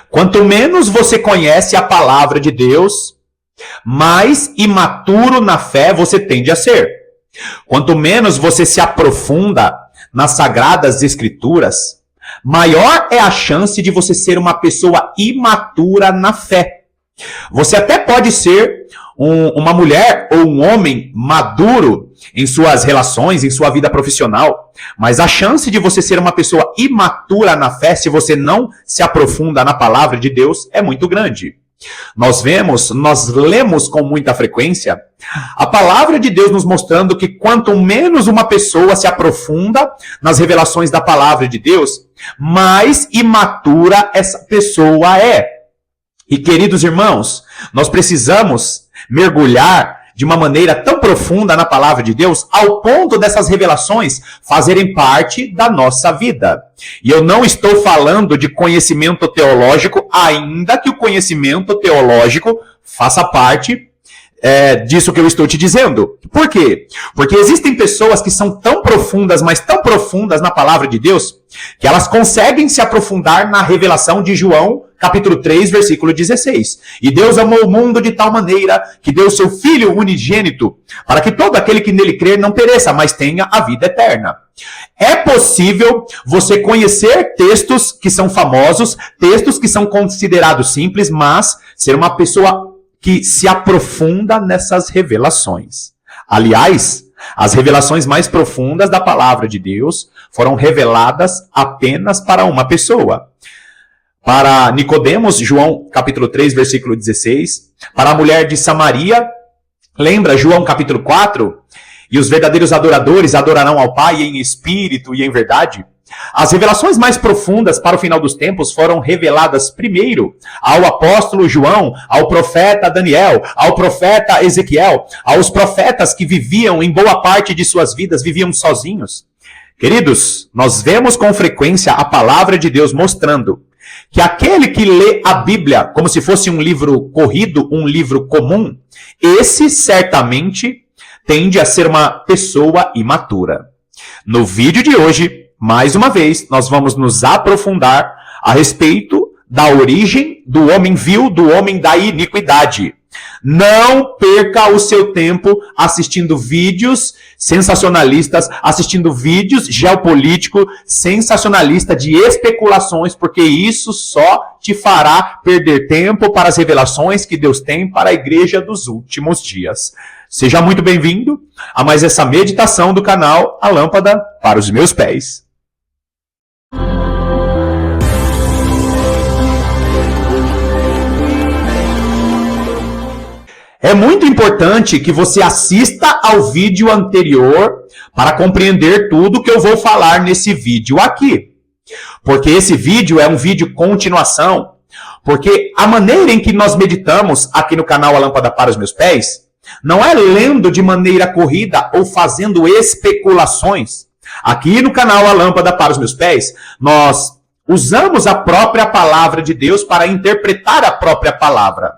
Quanto menos você conhece a palavra de Deus, mais imaturo na fé você tende a ser. Quanto menos você se aprofunda nas sagradas escrituras, maior é a chance de você ser uma pessoa imatura na fé. Você até pode ser uma mulher ou um homem maduro em suas relações, em sua vida profissional, mas a chance de você ser uma pessoa imatura na fé, se você não se aprofunda na palavra de Deus, é muito grande. Nós lemos com muita frequência a palavra de Deus nos mostrando que quanto menos uma pessoa se aprofunda nas revelações da palavra de Deus, mais imatura essa pessoa é. E queridos irmãos, nós precisamos mergulhar de uma maneira tão profunda na palavra de Deus, ao ponto dessas revelações fazerem parte da nossa vida. E eu não estou falando de conhecimento teológico, ainda que o conhecimento teológico faça parte disso que eu estou te dizendo. Por quê? Porque existem pessoas que são tão profundas, mas tão profundas na palavra de Deus, que elas conseguem se aprofundar na revelação de João, capítulo 3, versículo 16. E Deus amou o mundo de tal maneira que deu o seu Filho unigênito, para que todo aquele que nele crer não pereça, mas tenha a vida eterna. É possível você conhecer textos que são famosos, textos que são considerados simples, mas ser uma pessoa que se aprofunda nessas revelações. Aliás, as revelações mais profundas da palavra de Deus foram reveladas apenas para uma pessoa. Para Nicodemos, João capítulo 3, versículo 16. Para a mulher de Samaria, lembra João capítulo 4? E os verdadeiros adoradores adorarão ao Pai em espírito e em verdade. As revelações mais profundas para o final dos tempos foram reveladas primeiro ao apóstolo João, ao profeta Daniel, ao profeta Ezequiel, aos profetas que viviam em boa parte de suas vidas, viviam sozinhos. Queridos, nós vemos com frequência a palavra de Deus mostrando que aquele que lê a Bíblia como se fosse um livro corrido, um livro comum, esse certamente tende a ser uma pessoa imatura. No vídeo de hoje, mais uma vez, nós vamos nos aprofundar a respeito da origem do homem vil, do homem da iniquidade. Não perca o seu tempo assistindo vídeos sensacionalistas, assistindo vídeos geopolíticos sensacionalistas de especulações, porque isso só te fará perder tempo para as revelações que Deus tem para a igreja dos últimos dias. Seja muito bem-vindo a mais essa meditação do canal A Lâmpada para os Meus Pés. É muito importante que você assista ao vídeo anterior para compreender tudo que eu vou falar nesse vídeo aqui. Porque esse vídeo é um vídeo continuação. Porque a maneira em que nós meditamos aqui no canal A Lâmpada para os Meus Pés não é lendo de maneira corrida ou fazendo especulações. Aqui no canal A Lâmpada para os Meus Pés, nós usamos a própria palavra de Deus para interpretar a própria palavra.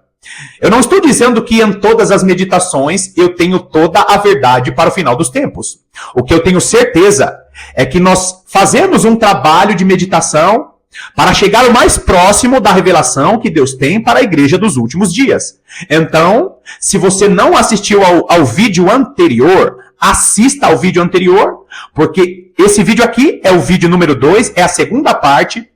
Eu não estou dizendo que em todas as meditações eu tenho toda a verdade para o final dos tempos. O que eu tenho certeza é que nós fazemos um trabalho de meditação para chegar o mais próximo da revelação que Deus tem para a igreja dos últimos dias. Então, se você não assistiu ao vídeo anterior, assista ao vídeo anterior, porque esse vídeo aqui é o vídeo número 2, é a segunda parte.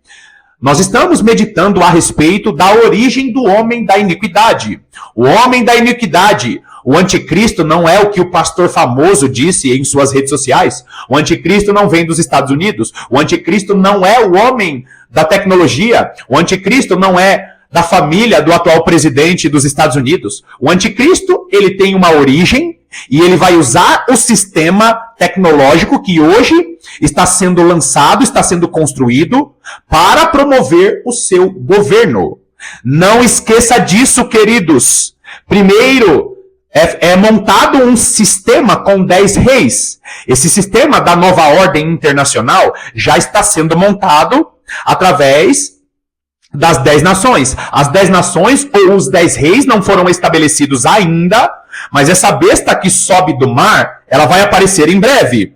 Nós estamos meditando a respeito da origem do homem da iniquidade. O homem da iniquidade, o anticristo não é o que o pastor famoso disse em suas redes sociais. O anticristo não vem dos Estados Unidos. O anticristo não é o homem da tecnologia. O anticristo não é da família do atual presidente dos Estados Unidos. O anticristo, ele tem uma origem e ele vai usar o sistema tecnológico que hoje está sendo lançado, está sendo construído para promover o seu governo. Não esqueça disso, queridos. Primeiro, é montado um sistema com 10 reis. Esse sistema da nova ordem internacional já está sendo montado através das 10 nações. As 10 nações ou os 10 reis não foram estabelecidos ainda, mas essa besta que sobe do mar, ela vai aparecer em breve.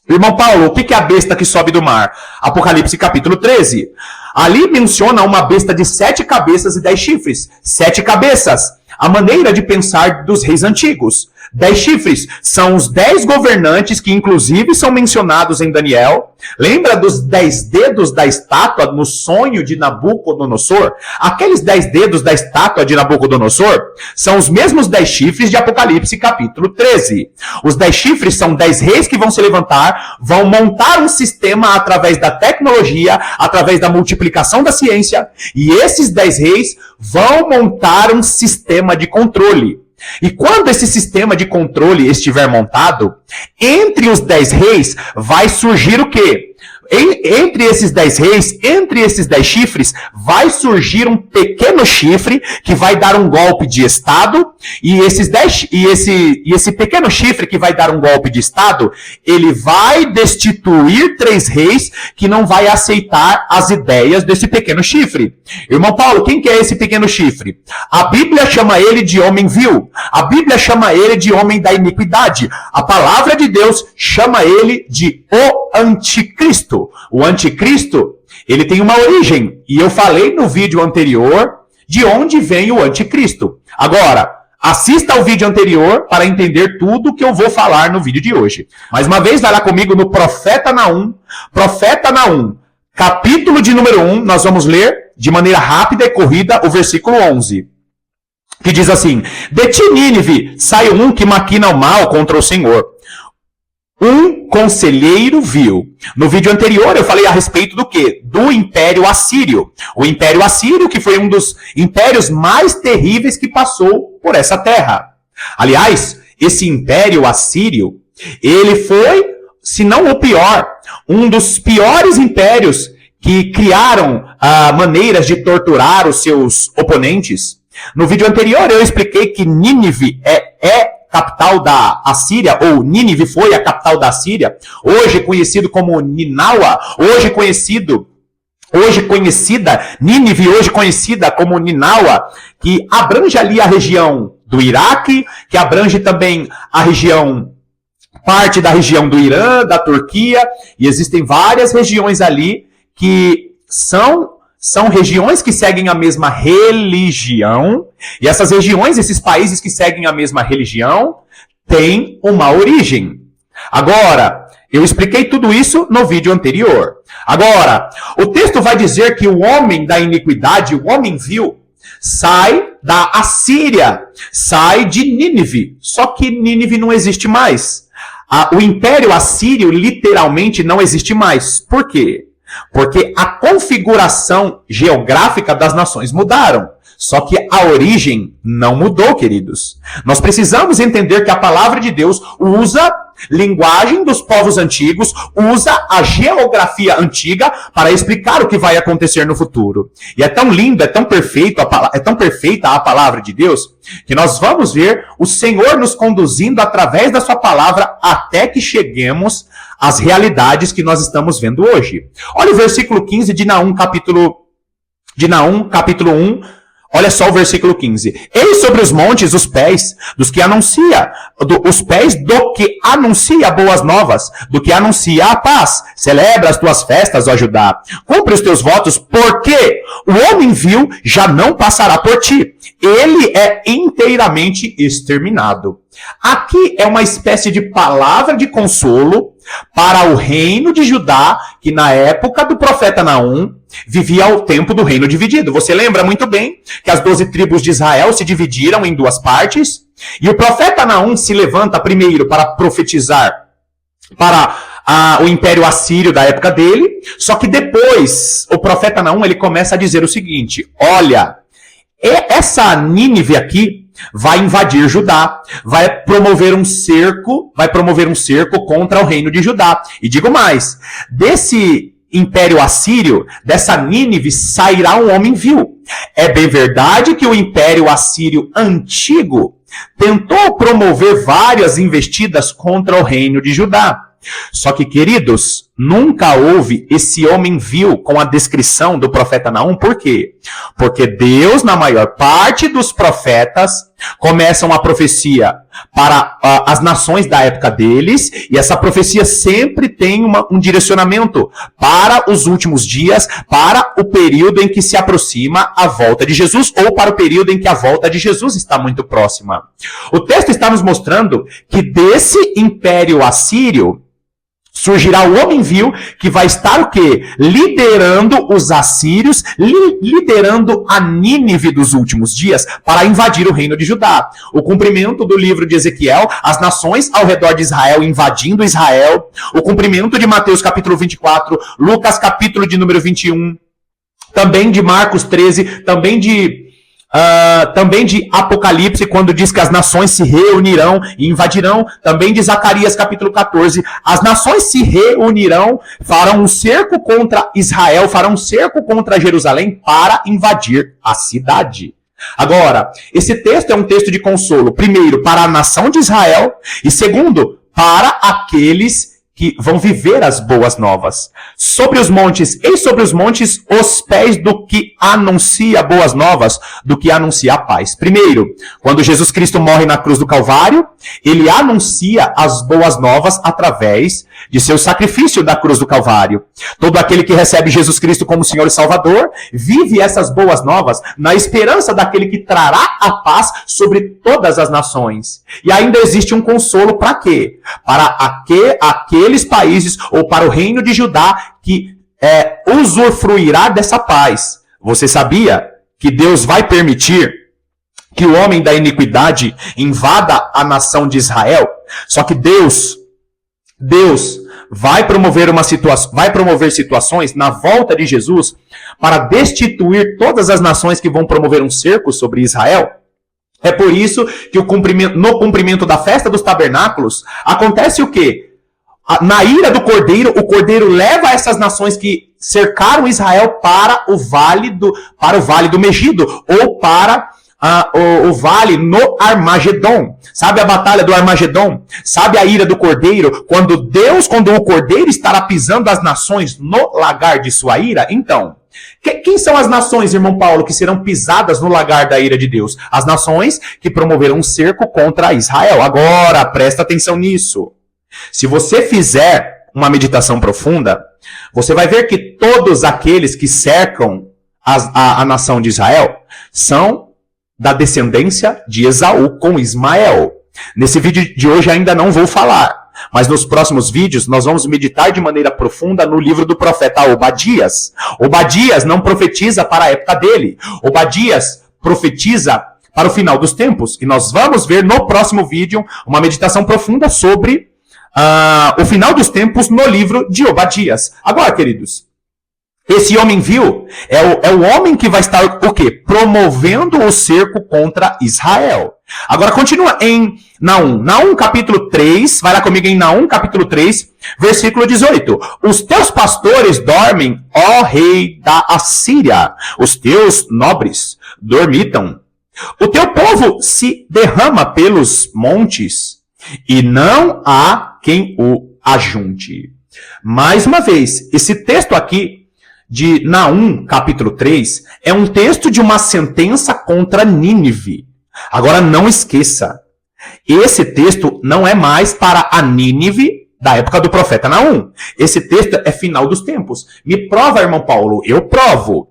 Irmão Paulo, o que é a besta que sobe do mar? Apocalipse capítulo 13. Ali menciona uma besta de 7 cabeças e 10 chifres. 7 cabeças, a maneira de pensar dos reis antigos. 10 chifres são os 10 governantes que inclusive são mencionados em Daniel. Lembra dos 10 dedos da estátua no sonho de Nabucodonosor? Aqueles 10 dedos da estátua de Nabucodonosor são os mesmos 10 chifres de Apocalipse capítulo 13. Os 10 chifres são 10 reis que vão se levantar, vão montar um sistema através da tecnologia, através da multiplicação da ciência, e esses 10 reis vão montar um sistema de controle. E quando esse sistema de controle estiver montado, entre os 10 reis vai surgir o quê? Entre esses 10 reis, entre esses 10 chifres, vai surgir um pequeno chifre que vai dar um golpe de Estado, e esse pequeno chifre que vai dar um golpe de Estado, ele vai destituir 3 reis que não vai aceitar as ideias desse pequeno chifre. Irmão Paulo, quem que é esse pequeno chifre? A Bíblia chama ele de homem vil. A Bíblia chama ele de homem da iniquidade. A palavra de Deus chama ele de o anticristo. O anticristo, ele tem uma origem, e eu falei no vídeo anterior de onde vem o anticristo. Agora, assista ao vídeo anterior para entender tudo que eu vou falar no vídeo de hoje. Mais uma vez, vai lá comigo no Profeta Naum, capítulo de número 1, nós vamos ler de maneira rápida e corrida o versículo 11. Que diz assim: de ti, Nínive, sai um que maquina o mal contra o Senhor. Um conselheiro vil. No vídeo anterior eu falei a respeito do quê? Do Império Assírio. O Império Assírio, que foi um dos impérios mais terríveis que passou por essa terra. Aliás, esse Império Assírio, ele foi, se não o pior, um dos piores impérios que criaram maneiras de torturar os seus oponentes. No vídeo anterior eu expliquei que Nínive é capital da Assíria, ou Nínive foi a capital da Assíria, hoje conhecido como Ninawa, Nínive, hoje conhecida como Ninawa, que abrange ali a região do Iraque, que abrange também a região, parte da região do Irã, da Turquia, e existem várias regiões ali que são regiões que seguem a mesma religião, e essas regiões, esses países que seguem a mesma religião, têm uma origem. Agora, eu expliquei tudo isso no vídeo anterior. Agora, o texto vai dizer que o homem da iniquidade, o homem vil, sai da Assíria, sai de Nínive. Só que Nínive não existe mais. O Império Assírio literalmente não existe mais. Por quê? Porque a configuração geográfica das nações mudaram. Só que a origem não mudou, queridos. Nós precisamos entender que a palavra de Deus usa linguagem dos povos antigos, usa a geografia antiga para explicar o que vai acontecer no futuro. E é tão linda, é tão perfeita a palavra de Deus, que nós vamos ver o Senhor nos conduzindo através da sua palavra até que cheguemos às realidades que nós estamos vendo hoje. Olha o versículo 15 de Naum, capítulo 1. Olha só o versículo 15. Eis sobre os montes os pés dos que anuncia, os pés do que anuncia boas novas, do que anuncia a paz. Celebra as tuas festas, ó Judá. Cumpre os teus votos, porque o homem vil já não passará por ti. Ele é inteiramente exterminado. Aqui é uma espécie de palavra de consolo para o reino de Judá, que na época do profeta Naum, vivia o tempo do reino dividido. Você lembra muito bem que as 12 tribos de Israel se dividiram em 2 partes, e o profeta Naum se levanta primeiro para profetizar para o Império Assírio da época dele, só que depois o profeta Naum ele começa a dizer o seguinte: olha, essa Nínive aqui vai invadir Judá, vai promover um cerco contra o reino de Judá. E digo mais, desse Império Assírio, dessa Nínive, sairá um homem vil. É bem verdade que o Império Assírio antigo tentou promover várias investidas contra o reino de Judá. Só que, queridos, nunca houve esse homem vil com a descrição do profeta Naum. Por quê? Porque Deus, na maior parte dos profetas, começa uma profecia para as nações da época deles, e essa profecia sempre tem um direcionamento para os últimos dias, para o período em que se aproxima a volta de Jesus, ou para o período em que a volta de Jesus está muito próxima. O texto está nos mostrando que desse império assírio surgirá o homem vil que vai estar o quê? Liderando os assírios, liderando a Nínive dos últimos dias para invadir o reino de Judá. O cumprimento do livro de Ezequiel, as nações ao redor de Israel invadindo Israel, o cumprimento de Mateus capítulo 24, Lucas capítulo de número 21, também de Marcos 13, também de Apocalipse, quando diz que as nações se reunirão e invadirão, também de Zacarias capítulo 14, as nações se reunirão, farão um cerco contra Israel, farão um cerco contra Jerusalém para invadir a cidade. Agora, esse texto é um texto de consolo, primeiro, para a nação de Israel, e segundo, para aqueles que vão viver as boas novas. Sobre os montes, e sobre os montes, os pés do que anuncia boas novas, do que anuncia a paz. Primeiro, quando Jesus Cristo morre na cruz do Calvário, ele anuncia as boas novas através de seu sacrifício da cruz do Calvário. Todo aquele que recebe Jesus Cristo como Senhor e Salvador, vive essas boas novas na esperança daquele que trará a paz sobre todas as nações. E ainda existe um consolo para quê? Para aqueles países, ou para o reino de Judá, que usufruirá dessa paz. Você sabia que Deus vai permitir que o homem da iniquidade invada a nação de Israel? Só que Deus vai promover situações na volta de Jesus para destituir todas as nações que vão promover um cerco sobre Israel. É por isso que no cumprimento da festa dos tabernáculos, acontece o quê? Na ira do Cordeiro, o Cordeiro leva essas nações que cercaram Israel para o vale do Megido, ou para o vale no Armagedon. Sabe a batalha do Armagedon? Sabe a ira do Cordeiro? Quando o Cordeiro estará pisando as nações no lagar de sua ira? Então, quem são as nações, irmão Paulo, que serão pisadas no lagar da ira de Deus? As nações que promoveram um cerco contra Israel. Agora, presta atenção nisso. Se você fizer uma meditação profunda, você vai ver que todos aqueles que cercam a nação de Israel são da descendência de Esaú com Ismael. Nesse vídeo de hoje ainda não vou falar, mas nos próximos vídeos nós vamos meditar de maneira profunda no livro do profeta Obadias. Obadias não profetiza para a época dele. Obadias profetiza para o final dos tempos. E nós vamos ver no próximo vídeo uma meditação profunda sobre o final dos tempos no livro de Obadias. Agora, queridos, esse homem vil é o homem que vai estar o quê? Promovendo o cerco contra Israel. Agora continua em Naum. Naum capítulo 3, vai lá comigo em Naum capítulo 3, versículo 18. Os teus pastores dormem, ó rei da Assíria. Os teus nobres dormitam. O teu povo se derrama pelos montes e não há quem o ajunte. Mais uma vez, esse texto aqui de Naum, capítulo 3, é um texto de uma sentença contra Nínive. Agora não esqueça, esse texto não é mais para a Nínive da época do profeta Naum. Esse texto é final dos tempos. Me prova, irmão Paulo. Eu provo.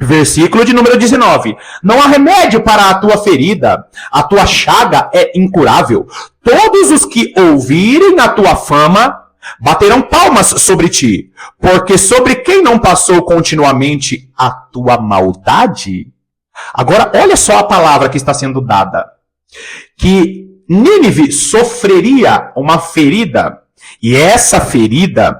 Versículo de número 19. Não há remédio para a tua ferida, a tua chaga é incurável. Todos os que ouvirem a tua fama baterão palmas sobre ti, porque sobre quem não passou continuamente a tua maldade? Agora, olha só a palavra que está sendo dada. Que Nínive sofreria uma ferida, e essa ferida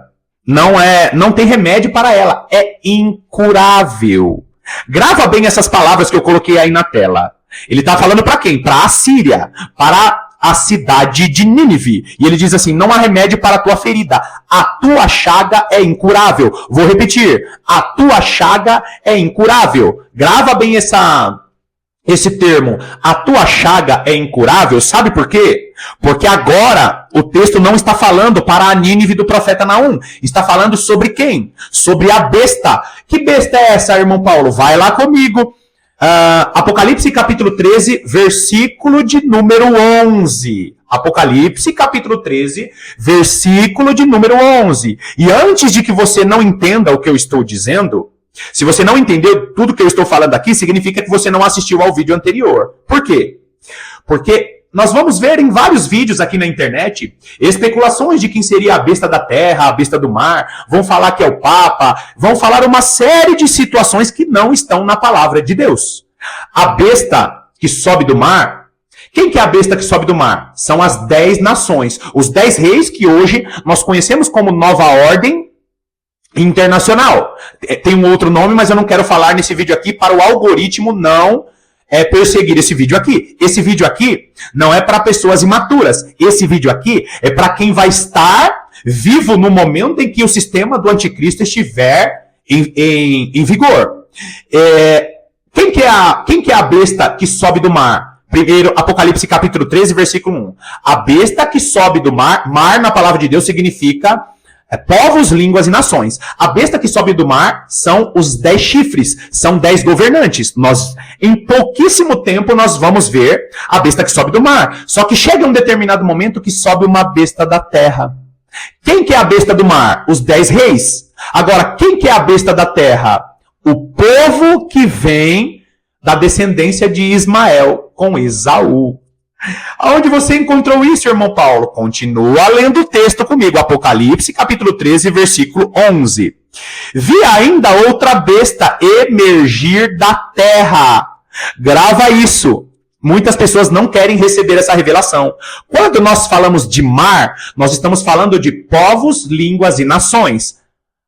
não tem remédio para ela, é incurável. Grava bem essas palavras que eu coloquei aí na tela. Ele está falando para quem? Para a Síria, para a cidade de Nínive. E ele diz assim, não há remédio para a tua ferida. A tua chaga é incurável. Vou repetir. A tua chaga é incurável. Grava bem esse termo, a tua chaga é incurável, sabe por quê? Porque agora o texto não está falando para a Nínive do profeta Naum. Está falando sobre quem? Sobre a besta. Que besta é essa, irmão Paulo? Vai lá comigo. Apocalipse capítulo 13, versículo de número 11. Apocalipse capítulo 13, versículo de número 11. E antes de que você não entenda o que eu estou dizendo, se você não entendeu tudo que eu estou falando aqui, significa que você não assistiu ao vídeo anterior. Por quê? Porque nós vamos ver em vários vídeos aqui na internet especulações de quem seria a besta da terra, a besta do mar, vão falar que é o Papa, vão falar uma série de situações que não estão na palavra de Deus. A besta que sobe do mar, quem que é a besta que sobe do mar? São as 10 nações, os 10 reis que hoje nós conhecemos como Nova Ordem Internacional. Tem um outro nome, mas eu não quero falar nesse vídeo aqui para o algoritmo não perseguir esse vídeo aqui. Esse vídeo aqui não é para pessoas imaturas. Esse vídeo aqui é para quem vai estar vivo no momento em que o sistema do anticristo estiver em vigor. Quem que é a besta que sobe do mar? Primeiro, Apocalipse capítulo 13, versículo 1. A besta que sobe do mar, mar na palavra de Deus significa povos, línguas e nações. A besta que sobe do mar são os 10 chifres, são 10 governantes. Em pouquíssimo tempo, nós vamos ver a besta que sobe do mar. Só que chega um determinado momento que sobe uma besta da terra. Quem que é a besta do mar? Os 10 reis. Agora, quem que é a besta da terra? O povo que vem da descendência de Ismael com Esaú. Aonde você encontrou isso, irmão Paulo? Continua lendo o texto comigo. Apocalipse, capítulo 13, versículo 11. Vi ainda outra besta emergir da terra. Grava isso. Muitas pessoas não querem receber essa revelação. Quando nós falamos de mar, nós estamos falando de povos, línguas e nações.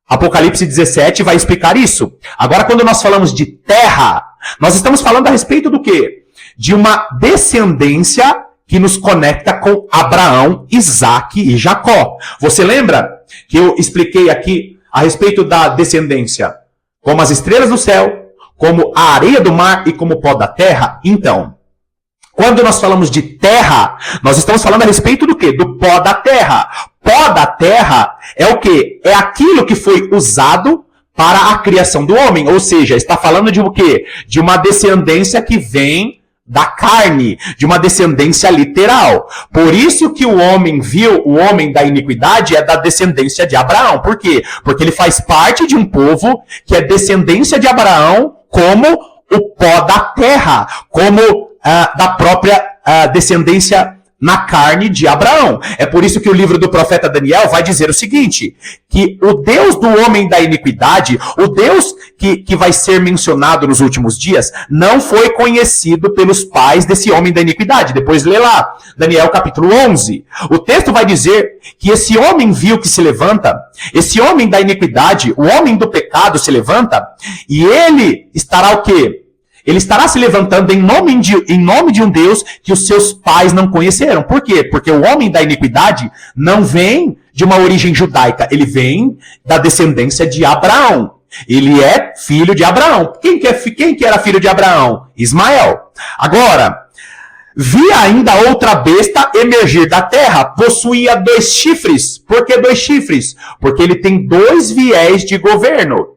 Apocalipse 17 vai explicar isso. Agora, quando nós falamos de terra, nós estamos falando a respeito do quê? De uma descendência que nos conecta com Abraão, Isaque e Jacó. Você lembra que eu expliquei aqui a respeito da descendência? Como as estrelas do céu, como a areia do mar e como o pó da terra? Então, quando nós falamos de terra, nós estamos falando a respeito do quê? Do pó da terra. Pó da terra é o quê? É aquilo que foi usado para a criação do homem. Ou seja, está falando de o quê? De uma descendência que vem da carne, de uma descendência literal. Por isso que o homem viu, o homem da iniquidade é da descendência de Abraão. Por quê? Porque ele faz parte de um povo que é descendência de Abraão como o pó da terra, como da própria descendência na carne de Abraão. É por isso que o livro do profeta Daniel vai dizer o seguinte, que o Deus do homem da iniquidade, o Deus que vai ser mencionado nos últimos dias, não foi conhecido pelos pais desse homem da iniquidade. Depois lê lá, Daniel capítulo 11. O texto vai dizer que esse homem vil que se levanta, esse homem da iniquidade, o homem do pecado se levanta, e ele estará o quê? Ele estará se levantando em nome de um Deus que os seus pais não conheceram. Por quê? Porque o homem da iniquidade não vem de uma origem judaica. Ele vem da descendência de Abraão. Ele é filho de Abraão. Quem que era filho de Abraão? Ismael. Agora, vi ainda outra besta emergir da terra. Possuía 2 chifres. Por que 2 chifres? Porque ele tem 2 viés de governo.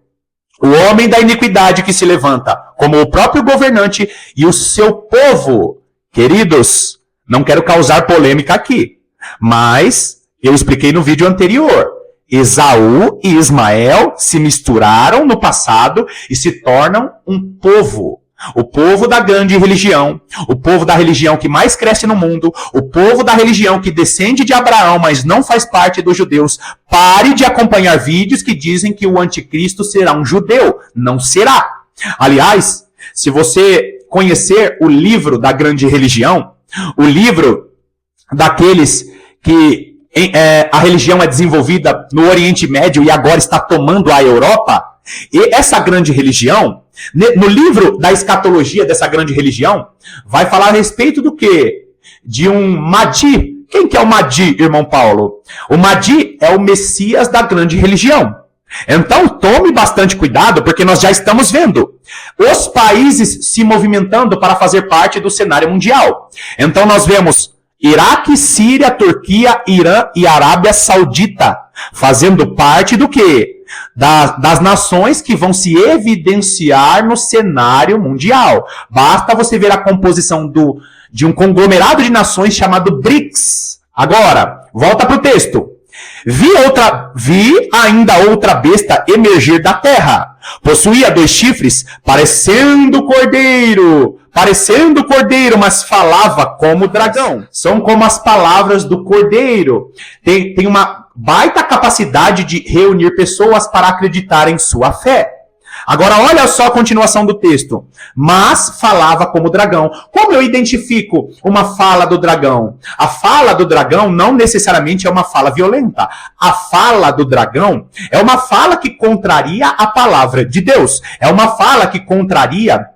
O homem da iniquidade que se levanta como o próprio governante e o seu povo. Queridos, não quero causar polêmica aqui, mas eu expliquei no vídeo anterior. Esaú e Ismael se misturaram no passado e se tornam um povo. O povo da grande religião, o povo da religião que mais cresce no mundo, o povo da religião que descende de Abraão, mas não faz parte dos judeus. Pare de acompanhar vídeos que dizem que o anticristo será um judeu. Não será. Aliás, se você conhecer o livro da grande religião, o livro daqueles que a religião é desenvolvida no Oriente Médio e agora está tomando a Europa, e essa grande religião, no livro da escatologia dessa grande religião, vai falar a respeito do quê? De um Mahdi. Quem que é o Mahdi, irmão Paulo? O Mahdi é o Messias da grande religião. Então tome bastante cuidado, porque nós já estamos vendo os países se movimentando para fazer parte do cenário mundial. Então nós vemos Iraque, Síria, Turquia, Irã e Arábia Saudita fazendo parte do quê? Das nações que vão se evidenciar no cenário mundial. Basta você ver a composição de um conglomerado de nações chamado BRICS. Agora, volta para o texto. Vi ainda outra besta emergir da terra. Possuía 2 chifres, parecendo cordeiro, mas falava como dragão. São como as palavras do cordeiro. Tem uma baita capacidade de reunir pessoas para acreditar em sua fé. Agora, olha só a continuação do texto. Mas falava como dragão. Como eu identifico uma fala do dragão? A fala do dragão não necessariamente é uma fala violenta. A fala do dragão é uma fala que contraria a palavra de Deus. É uma fala que contraria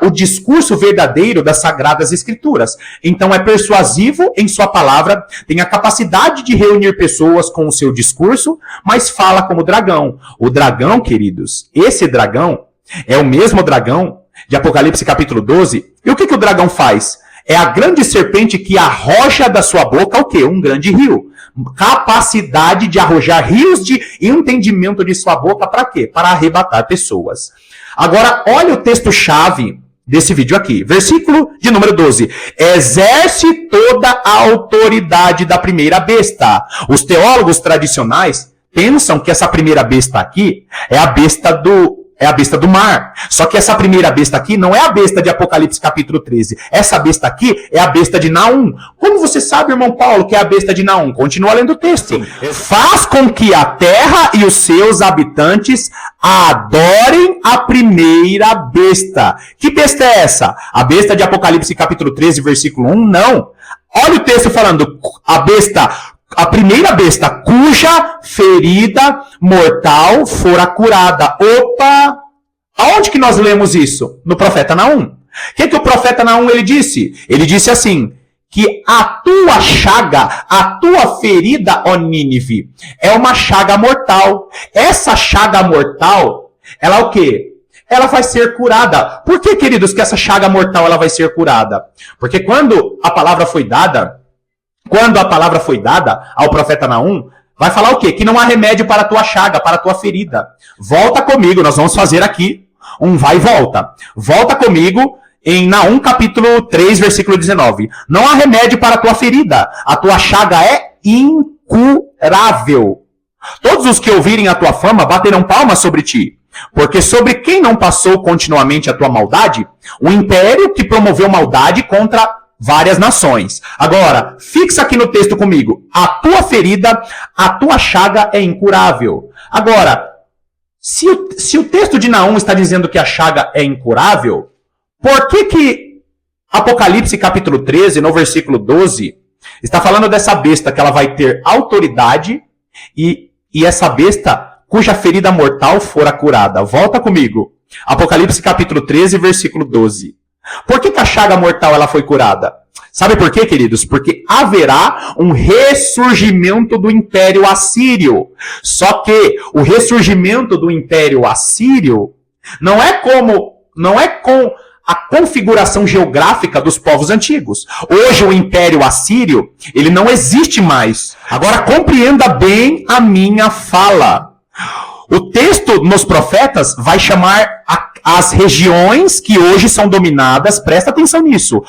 o discurso verdadeiro das Sagradas Escrituras. Então é persuasivo em sua palavra, tem a capacidade de reunir pessoas com o seu discurso, mas fala como dragão. O dragão, queridos, esse dragão é o mesmo dragão de Apocalipse capítulo 12. E o que o dragão faz? É a grande serpente que arroja da sua boca o quê? Um grande rio. Capacidade de arrojar rios de entendimento de sua boca para quê? Para arrebatar pessoas. Agora, olha o texto-chave desse vídeo aqui. Versículo de número 12. Exerce toda a autoridade da primeira besta. Os teólogos tradicionais pensam que essa primeira besta aqui é a besta do mar. Só que essa primeira besta aqui não é a besta de Apocalipse capítulo 13. Essa besta aqui é a besta de Naum. Como você sabe, irmão Paulo, que é a besta de Naum? Continua lendo o texto. Faz com que a terra e os seus habitantes adorem a primeira besta. Que besta é essa? A besta de Apocalipse capítulo 13, versículo 1? Não. Olha o texto falando, a primeira besta, cuja ferida mortal fora curada. Opa! Aonde que nós lemos isso? No profeta Naum. O que o profeta Naum ele disse? Ele disse assim, que a tua chaga, a tua ferida, ó Nínive, é uma chaga mortal. Essa chaga mortal, ela é o quê? Ela vai ser curada. Por que, queridos, que essa chaga mortal ela vai ser curada? Porque quando a palavra foi dada ao profeta Naum, vai falar o quê? Que não há remédio para a tua chaga, para a tua ferida. Volta comigo, nós vamos fazer aqui um vai e volta. Volta comigo em Naum capítulo 3, versículo 19. Não há remédio para a tua ferida, a tua chaga é incurável. Todos os que ouvirem a tua fama baterão palmas sobre ti. Porque sobre quem não passou continuamente a tua maldade, o império que promoveu maldade contra várias nações. Agora, fixa aqui no texto comigo. A tua ferida, a tua chaga é incurável. Agora, se o texto de Naum está dizendo que a chaga é incurável, por que Apocalipse capítulo 13, no versículo 12, está falando dessa besta que ela vai ter autoridade e essa besta cuja ferida mortal fora curada? Volta comigo. Apocalipse capítulo 13, versículo 12. Por que a chaga mortal ela foi curada? Sabe por quê, queridos? Porque haverá um ressurgimento do Império Assírio. Só que o ressurgimento do Império Assírio não é com a configuração geográfica dos povos antigos. Hoje o Império Assírio, ele não existe mais. Agora compreenda bem a minha fala. O texto nos profetas vai chamar as regiões que hoje são dominadas, presta atenção nisso.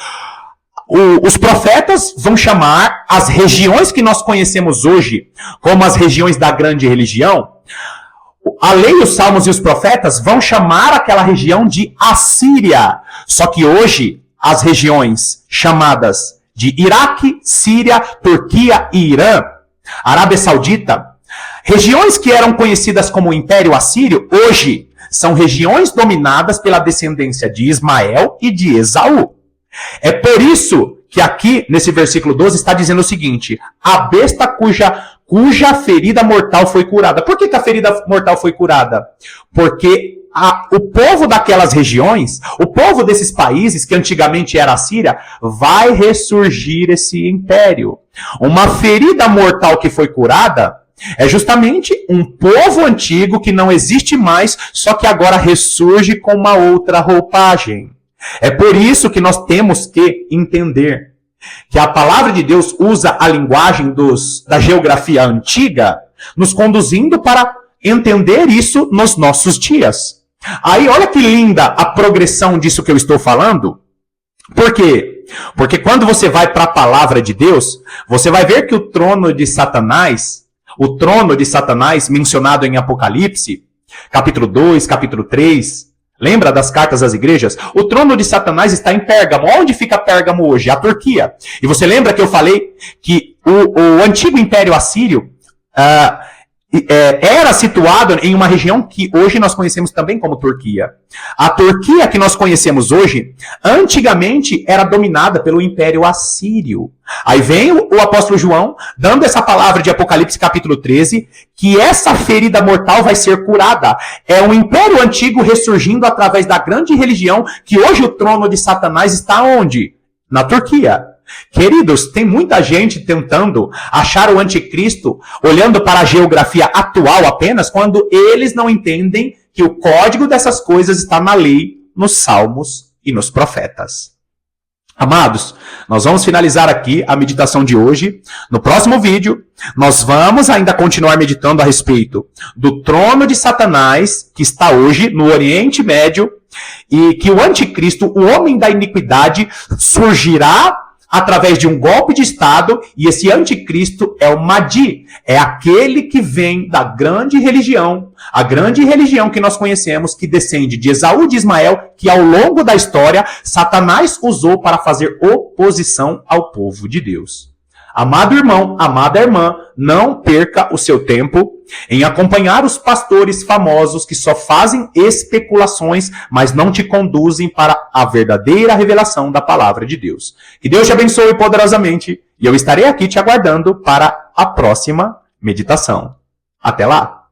Os profetas vão chamar as regiões que nós conhecemos hoje como as regiões da grande religião. A lei, os salmos e os profetas vão chamar aquela região de Assíria. Só que hoje as regiões chamadas de Iraque, Síria, Turquia e Irã, Arábia Saudita, regiões que eram conhecidas como Império Assírio, hoje são regiões dominadas pela descendência de Ismael e de Esaú. É por isso que aqui, nesse versículo 12, está dizendo o seguinte, a besta cuja ferida mortal foi curada. Por que a ferida mortal foi curada? Porque o povo daquelas regiões, o povo desses países, que antigamente era a Síria, vai ressurgir esse império. Uma ferida mortal que foi curada É justamente um povo antigo que não existe mais, só que agora ressurge com uma outra roupagem. É por isso que nós temos que entender que a palavra de Deus usa a linguagem da geografia antiga, nos conduzindo para entender isso nos nossos dias. Aí, olha que linda a progressão disso que eu estou falando. Por quê? Porque quando você vai para a palavra de Deus, você vai ver que o trono de Satanás mencionado em Apocalipse, capítulo 2, capítulo 3, lembra das cartas às igrejas? O trono de Satanás está em Pérgamo. Onde fica Pérgamo hoje? A Turquia. E você lembra que eu falei que o antigo Império Assírio era situado em uma região que hoje nós conhecemos também como Turquia. A Turquia que nós conhecemos hoje, antigamente era dominada pelo Império Assírio. Aí vem o apóstolo João, dando essa palavra de Apocalipse capítulo 13, que essa ferida mortal vai ser curada. É um império antigo ressurgindo através da grande religião, que hoje o trono de Satanás está onde? Na Turquia. Queridos, tem muita gente tentando achar o anticristo olhando para a geografia atual apenas, quando eles não entendem que o código dessas coisas está na lei, nos salmos e nos profetas. Amados, nós vamos finalizar aqui a meditação de hoje. No próximo vídeo, nós vamos ainda continuar meditando a respeito do trono de Satanás, que está hoje no Oriente Médio, e que o anticristo, o homem da iniquidade, surgirá através de um golpe de Estado, e esse anticristo é o Mahdi, é aquele que vem da grande religião, a grande religião que nós conhecemos, que descende de Esaú e de Ismael, que ao longo da história, Satanás usou para fazer oposição ao povo de Deus. Amado irmão, amada irmã, não perca o seu tempo em acompanhar os pastores famosos que só fazem especulações, mas não te conduzem para a verdadeira revelação da palavra de Deus. Que Deus te abençoe poderosamente e eu estarei aqui te aguardando para a próxima meditação. Até lá!